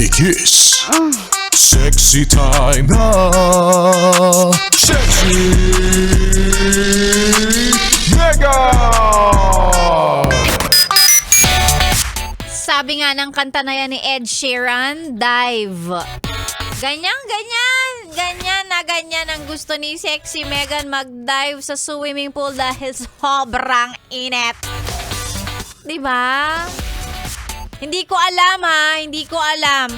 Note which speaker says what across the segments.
Speaker 1: Kiss. Sexy time na. Sexy Mega.
Speaker 2: Sabi nga ng kanta na yan ni Ed Sheeran, dive. Ganyan ang gusto ni Sexy Megan, mag-dive sa swimming pool dahil sobrang init. Diba? Hindi ko alam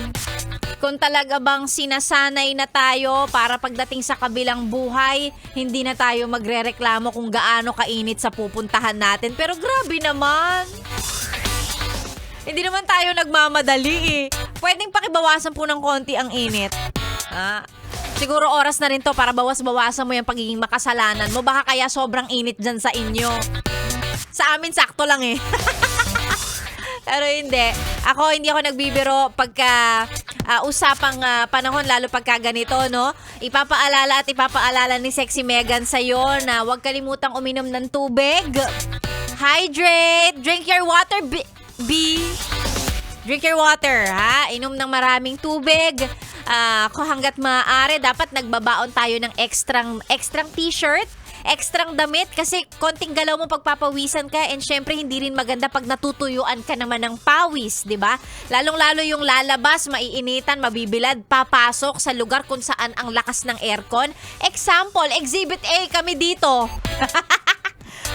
Speaker 2: kung talaga bang sinasanay na tayo para pagdating sa kabilang buhay, hindi na tayo magrereklamo kung gaano kainit sa pupuntahan natin. Pero grabe naman. Hindi naman tayo nagmamadali eh. Pwedeng pakibawasan po ng konti ang init. Siguro oras na rin to para bawas-bawasan mo yung pagiging makasalanan mo. Baka kaya sobrang init dyan sa inyo. Sa amin, sakto lang eh. Pero hindi ako nagbibiro pagka usapang panahon, lalo pagka ganito, no? Ipapaalala ni Sexy Megan sa'yo na huwag kalimutang uminom ng tubig. Hydrate! Drink your water, Drink your water, ha? Inom ng maraming tubig. Kung hanggat maaari, dapat nagbabaon tayo ng extrang t-shirt, extrang damit, kasi konting galaw mo pagpapawisan ka, and syempre hindi rin maganda pag natutuyuan ka naman ng pawis, di ba? Lalong-lalo yung lalabas, maiinitan, mabibilad, papasok sa lugar kung saan ang lakas ng aircon. Example, Exhibit A kami dito.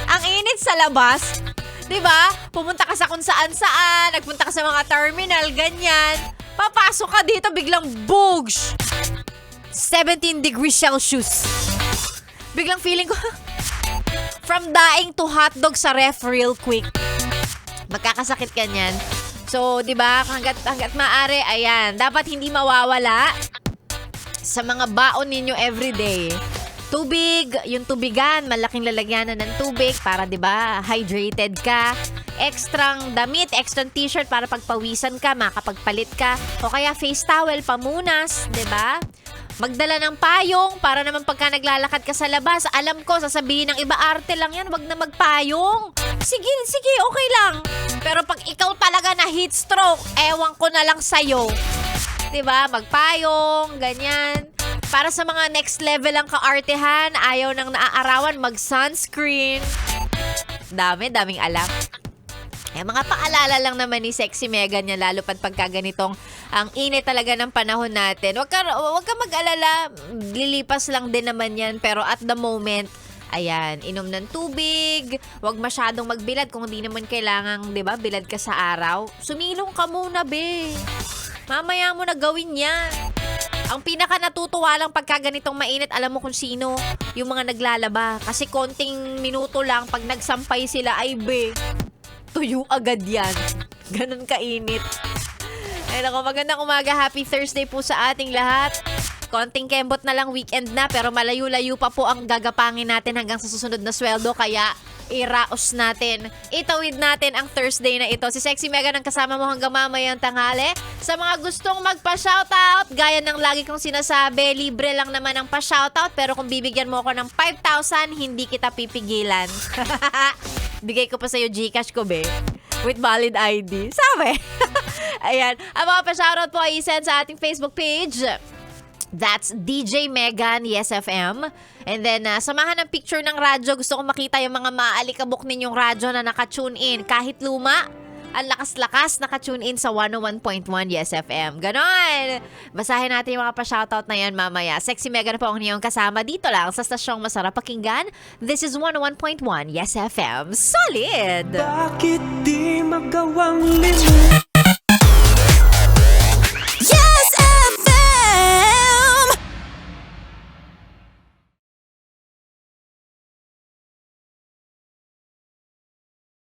Speaker 2: Ang init sa labas. Diba? Pumunta ka sa kung saan-saan, nagpunta ka sa mga terminal, ganyan. Papasok ka dito, biglang bugs! 17 degrees Celsius. Biglang feeling ko, from daing to hotdog sa ref real quick. Magkakasakit ka niyan. So, diba, hanggat maaari, ayan, dapat hindi mawawala sa mga baon ninyo everyday. Tubig, yung tubigan, malaking lalagyanan ng tubig para 'di ba, hydrated ka. Extrang damit, extrang t-shirt para pagpawisan ka, makapagpalit ka. O kaya face towel, pamunas, 'di ba? Magdala ng payong para naman pagka naglalakad ka sa labas, alam ko sasabihin ng iba, arte lang 'yan, wag na magpayong. Sige, okay lang. Pero pag ikaw talaga na heat stroke, ewan ko na lang sa'yo. 'Di ba? Magpayong, ganyan. Para sa mga next level ang kaartehan, ayaw nang naaarawan, mag-sunscreen. Daming alam. Mga paalala lang naman ni Sexy Megan niya, lalo pagka ganitong ang init talaga ng panahon natin. Huwag ka mag-alala, lilipas lang din naman yan. Pero at the moment, ayan, inom ng tubig, huwag masyadong magbilad kung hindi naman kailangang, 'di ba, bilad ka sa araw. Sumilong ka muna, be. Mamaya mo na gawin yan. Ang pinaka natutuwa lang pagka ganitong mainit, alam mo kung sino? Yung mga naglalaba. Kasi konting minuto lang, pag nagsampay sila, ay be, tuyo agad yan. Ganun kainit. Ay nako, magandang umaga. Happy Thursday po sa ating lahat. Konting kembot na lang, weekend na, pero malayo-layo pa po ang gagapangin natin hanggang sa susunod na sweldo. Kaya iraos natin, itawid natin ang Thursday na ito. Si Sexy Megan ang kasama mo hanggang mamayang tanghali. Sa mga gustong magpa-shoutout, gaya ng lagi kong sinasabi, libre lang naman ang pa-shoutout, pero kung bibigyan mo ako ng 5,000, hindi kita pipigilan. Bigay ko pa sa'yo Gcash ko, be. With valid ID. Sabi? Ayan. Ang mga pa-shoutout po ay isend sa ating Facebook page. That's DJ Megan, Yes FM. And then, samahan ng picture ng radyo. Gusto kong makita yung mga maalikabok ninyong radyo na naka-tune in. Kahit luma, ang lakas-lakas naka-tune in sa 101.1 Yes FM. Ganon! Basahin natin yung mga pa-shoutout na yan mamaya. Sexy Megan po ang niyong kasama dito lang sa stasyong masarap pakinggan. This is 101.1 Yes FM. Solid!
Speaker 3: Bakit di magawang limutan?